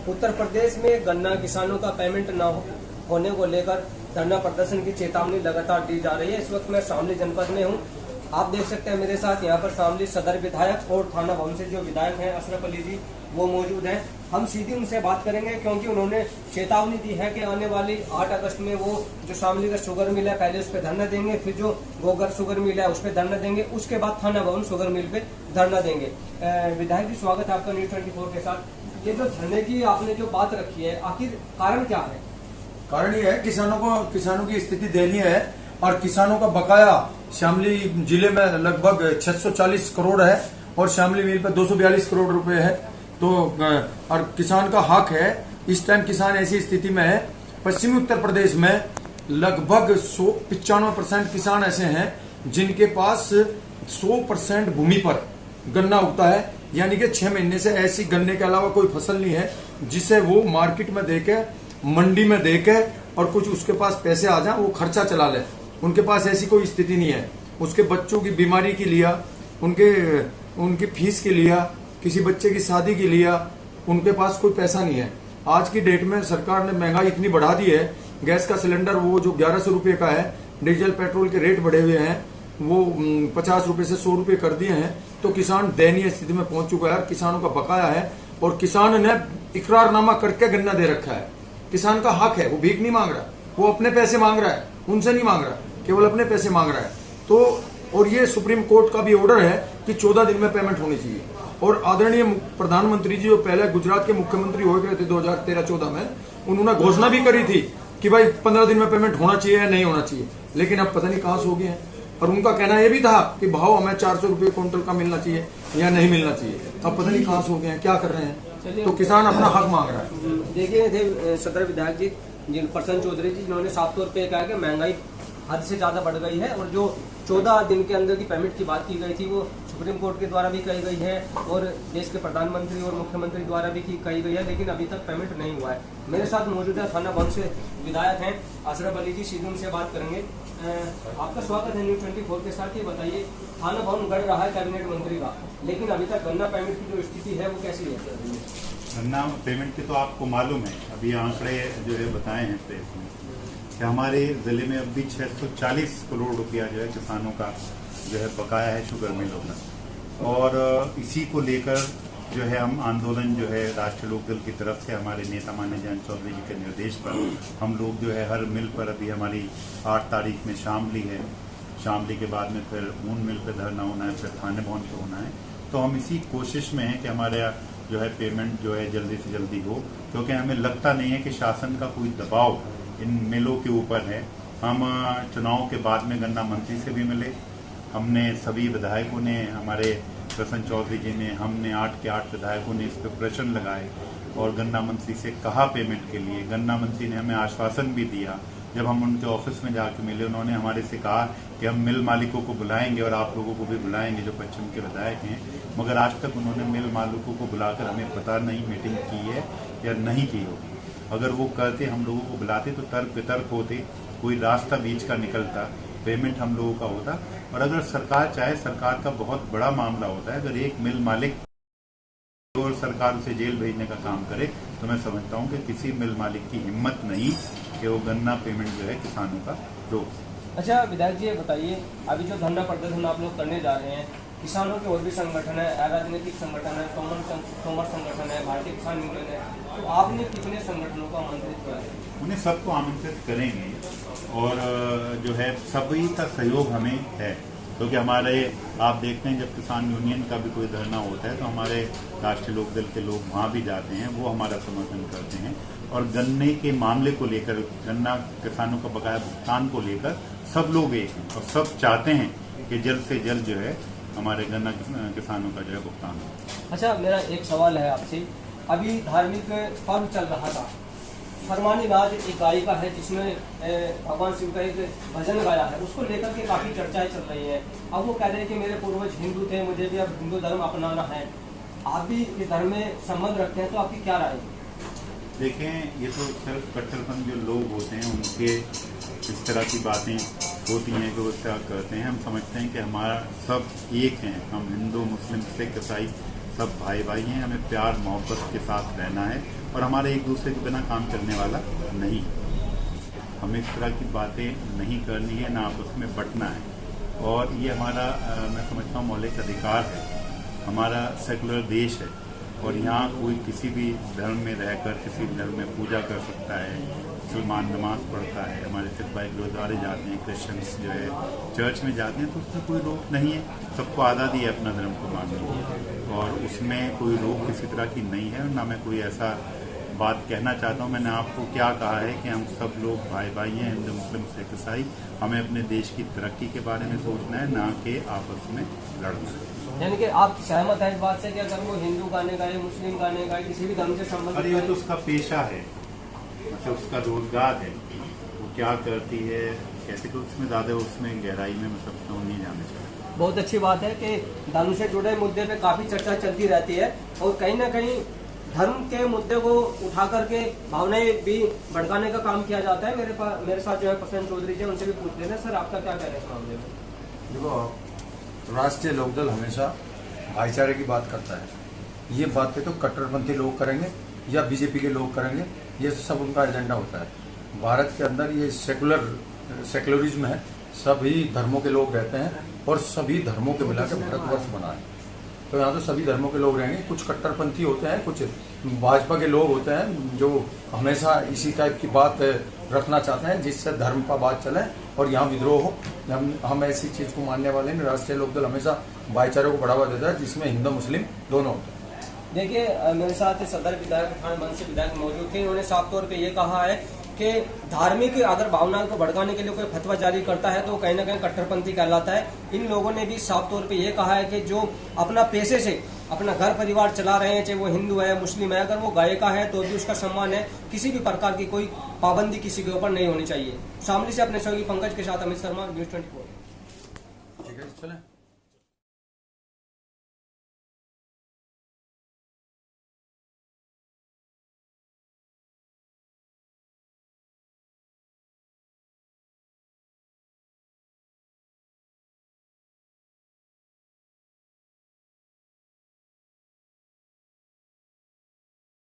उत्तर प्रदेश में गन्ना किसानों का पेमेंट न होने को लेकर धरना प्रदर्शन की चेतावनी लगातार दी जा रही है। इस वक्त मैं शामली जनपद में हूं। आप देख सकते हैं मेरे साथ यहाँ पर शामली सदर विधायक और थाना भवन से जो विधायक हैं अशरफ अली जी वो मौजूद हैं। हम सीधी उनसे बात करेंगे क्योंकि उन्होंने चेतावनी दी है कि आने वाली 8 अगस्त में वो जो शामली का शुगर मिल है पहले उस पर धरना देंगे, फिर जो गोगर शुगर मिल है उस पर धरना देंगे, उसके बाद थाना भवन शुगर मिल पे धरना देंगे। विधायक जी स्वागत है आपका न्यूज 24 के साथ। ये जो धरने की आपने जो बात रखी है आखिर कारण क्या है? कारण ये है किसानों की स्थिति दयनीय है और किसानों का बकाया शामली जिले में लगभग 640 करोड़ है और शामली मिल पे 242 करोड़ रुपए है। तो और किसान का हक है। इस टाइम किसान ऐसी स्थिति में है, पश्चिमी उत्तर प्रदेश में लगभग 95% किसान ऐसे हैं जिनके पास 100% भूमि पर गन्ना उगता है, यानी कि 6 महीने से ऐसी गन्ने के अलावा कोई फसल नहीं है जिसे वो मार्केट में देके, मंडी में देके और कुछ उसके पास पैसे आ जाए वो खर्चा चला ले। उनके पास ऐसी कोई स्थिति नहीं है। उसके बच्चों की बीमारी के लिया, उनकी फीस के लिया, किसी बच्चे की शादी के लिया उनके पास कोई पैसा नहीं है। आज की डेट में सरकार ने महंगाई इतनी बढ़ा दी है, गैस का सिलेंडर वो जो 1100 रुपये का है, डीजल पेट्रोल के रेट बढ़े हुए हैं, वो 50 रुपये से 100 रुपये कर दिए हैं। तो किसान दयनीय स्थिति में पहुंच चुका है। किसानों का बकाया है और किसान ने इकरारनामा करके गन्ना दे रखा है। किसान का हक है, वो भीख नहीं मांग रहा, वो अपने पैसे मांग रहा है, उनसे नहीं मांग रहा, केवल अपने पैसे मांग रहा है। तो और ये सुप्रीम कोर्ट का भी ऑर्डर है कि 14 दिन में पेमेंट होनी चाहिए। और आदरणीय प्रधानमंत्री जी जो पहले गुजरात के मुख्यमंत्री हो गए थे 2013-14 में, उन्होंने घोषणा भी करी थी कि भाई 15 दिन में पेमेंट होना चाहिए या नहीं होना चाहिए, लेकिन अब पता नहीं कहां से हो गए हैं। और उनका कहना यह भी था कि भाव हमें 400 रुपये क्विंटल का मिलना चाहिए या नहीं मिलना चाहिए, अब पता नहीं कहां से हो गए हैं, क्या कर रहे हैं। तो किसान अपना हक मांग रहा है। देखिए थे सदर विधायक जी प्रसन्न चौधरी जी, जिन्होंने साफ तौर पे कहा कि महंगाई हद से ज्यादा बढ़ गई है और जो 14 दिन के अंदर की पेमेंट की बात की गई थी वो सुप्रीम कोर्ट के द्वारा भी कही गई है और देश के प्रधानमंत्री और मुख्यमंत्री द्वारा भी कही गई है, लेकिन अभी तक पेमेंट नहीं हुआ है। मेरे साथ मौजूद है थाना भवन से विधायक हैं अशरफ अली जी, सीधे उनसे बात करेंगे। आपका स्वागत है न्यूज 24 के साथ। ये बताइए, थाना भवन गढ़ रहा है कैबिनेट मंत्री का, लेकिन अभी तक गन्ना पेमेंट की जो स्थिति है वो कैसी है? गन्ना पेमेंट की तो आपको मालूम है, अभी आंकड़े जो है बताए हैं प्रेस में कि हमारे जिले में अभी 640 करोड़ रुपया जो है किसानों का जो है बकाया है शुगर मिलों में। और इसी को लेकर जो है हम आंदोलन जो है राष्ट्रीय लोक दल की तरफ से हमारे नेता माननीय जयंत चौधरी जी के निर्देश पर हम लोग जो है हर मिल पर, अभी हमारी 8 तारीख में शामली है, शामली के बाद में फिर ऊन मिल पर धरना होना है, फिर थाने भवन पर होना है। तो हम इसी कोशिश में हैं कि हमारे जो है पेमेंट जो है जल्दी से जल्दी हो, क्योंकि हमें लगता नहीं है कि शासन का कोई दबाव इन मिलों के ऊपर है। हम चुनाव के बाद में गन्ना मंत्री से भी मिले, हमने सभी विधायकों ने, हमारे प्रसन्न चौधरी जी ने, हमने 8 के 8 विधायकों ने इस पर प्रश्न लगाए और गन्ना मंत्री से कहा पेमेंट के लिए। गन्ना मंत्री ने हमें आश्वासन भी दिया। जब हम उनके ऑफिस में जाके मिले, उन्होंने हमारे से कहा कि हम मिल मालिकों को बुलाएंगे और आप लोगों को भी बुलाएंगे जो पश्चिम के विधायक हैं, मगर आज तक उन्होंने मिल मालिकों को बुलाकर हमें पता नहीं मीटिंग की है या नहीं की होगी। अगर वो करते, हम लोगों को बुलाते तो तर्क वितर्क होते, कोई रास्ता बीच का निकलता, पेमेंट हम लोगों का होता। और अगर सरकार चाहे, सरकार का बहुत बड़ा मामला होता है, अगर एक मिल मालिक और सरकार उसे जेल भेजने का काम करे तो मैं समझता हूं कि किसी मिल मालिक की हिम्मत नहीं कि वो गन्ना पेमेंट जो है किसानों का रोक। अच्छा विधायक जी, ये बताइए, अभी जो धरना प्रदर्शन आप लोग करने जा रहे हैं, किसानों के और भी संगठन है, अराजनीतिक संगठन है, तोमर संगठन है, भारतीय किसान यूनियन है, तो आपने कितने संगठनों को आमंत्रित किया है? उन्हें सबको आमंत्रित करेंगे और जो है सभी का सहयोग हमें है, क्योंकि हमारे आप देखते हैं जब किसान यूनियन का भी कोई धरना होता है तो हमारे राष्ट्रीय लोक दल के लोग वहाँ भी जाते हैं, वो हमारा समर्थन करते हैं। और गन्ने के मामले को लेकर, गन्ना किसानों का बकाया भुगतान को लेकर सब लोग एक हैं और सब चाहते हैं कि जल्द से जल्द जो है हमारे गन्ना किसानों का जो है भुगतान हो। अच्छा, मेरा एक सवाल है आपसे, अभी धार्मिक पर्व चल रहा था, फरमानी नाज एक गायिका है जिसने भगवान शिव का एक भजन गाया है, उसको लेकर के काफी चर्चाएं चल रही है। अब वो कह रहे हैं कि मेरे पूर्वज हिंदू थे, मुझे भी अब हिंदू धर्म अपनाना है, आप भी इस धर्म में संबंध रखते हैं, तो आपकी क्या राय है? देखें, ये तो सिर्फ कट्टरपंथ जो लोग होते हैं उनके इस तरह की बातें होती हैं कि वो इस तरह करते हैं। हम समझते हैं कि हमारा सब एक हैं, हम हिंदू, मुस्लिम, सिख, ईसाई सब भाई भाई हैं, हमें प्यार मोहब्बत के साथ रहना है और हमारे एक दूसरे के बिना काम चलने वाला नहीं है। हमें इस तरह की बातें नहीं करनी है, ना आपस में बंटना है। और ये हमारा मैं समझता हूँ मौलिक अधिकार है। हमारा सेकुलर देश है और यहाँ कोई किसी भी धर्म में रहकर किसी भी धर्म में पूजा कर सकता है। मुसलमान नमाज पढ़ता है, हमारे सिख भाई गुरुद्वारे जाते हैं, क्रिश्चियंस जो है चर्च में जाते हैं, तो उसमें कोई रोक नहीं है। सबको आज़ादी है अपना धर्म को मानने की और उसमें कोई रोक किसी तरह की नहीं है। ना मैं कोई ऐसा बात कहना चाहता हूँ। मैंने आपको क्या कहा है कि हम सब लोग भाई भाई हैं, हिंदू मुस्लिम सिख ईसाई। हमें अपने देश की तरक्की के बारे में सोचना है, ना कि आपस में लड़ना है। यानी कि आप सहमत हैं इस बात से कि अगर वो हिंदू गाने गाए, मुस्लिम गाने गाए, किसी भी धर्म से संबंधित, अरे ये तो उसका पेशा है, मतलब उसका रोजगार है, वो क्या करती है कैसे, तो उसमें ज़्यादा उसमें गहराई में मतलब तो नहीं जाना चाहिए। बहुत अच्छी बात है कि धर्म से जुड़े मुद्दे पे काफी चर्चा चलती रहती है और कहीं ना कहीं धर्म के मुद्दे को उठा करके भावनाएं भी भड़काने का काम किया जाता है। मेरे साथ जो है प्रसन्न चौधरी जी, उनसे भी पूछ लेना। सर आपका क्या कहना है इस मामले में? देखो, राष्ट्रीय लोकदल हमेशा भाईचारे की बात करता है। ये बातें तो कट्टरपंथी लोग करेंगे या बीजेपी के लोग करेंगे, ये सब उनका एजेंडा होता है। भारत के अंदर ये सेकुलरिज्म है, सभी धर्मों के लोग रहते हैं और सभी धर्मों के मिला के भारतवर्ष बना है। तो यहाँ तो सभी धर्मों के लोग रहेंगे। कुछ कट्टरपंथी होते हैं, कुछ भाजपा के लोग होते हैं जो हमेशा इसी टाइप की बात रखना चाहते हैं जिससे धर्म का बात चले और यहाँ विद्रोह हो। हम ऐसी चीज को मानने वाले हैं। राष्ट्रीय लोकदल हमेशा भाईचारे को बढ़ावा देता है जिसमें हिंदू मुस्लिम दोनों होते हैं। देखिए, मेरे साथ सदर विधायक पठानमंच से विधायक मौजूद थे। उन्होंने साफ तौर पे ये कहा है कि धार्मिक अगर भावनाओं को भड़काने के लिए कोई फतवा जारी करता है तो कहीं ना कहीं कट्टरपंथी कहलाता है। इन लोगों ने भी साफ तौर पे ये कहा है कि जो अपना पैसे से अपना घर परिवार चला रहे हैं, चाहे वो हिंदू है मुस्लिम है, अगर वो गायिका है तो भी उसका सम्मान है। किसी भी प्रकार की कोई पाबंदी किसी के ऊपर नहीं होनी चाहिए। शामली से अपने सहयोगी पंकज के साथ अमित शर्मा, न्यूज़ 24। ठीक है, चलें।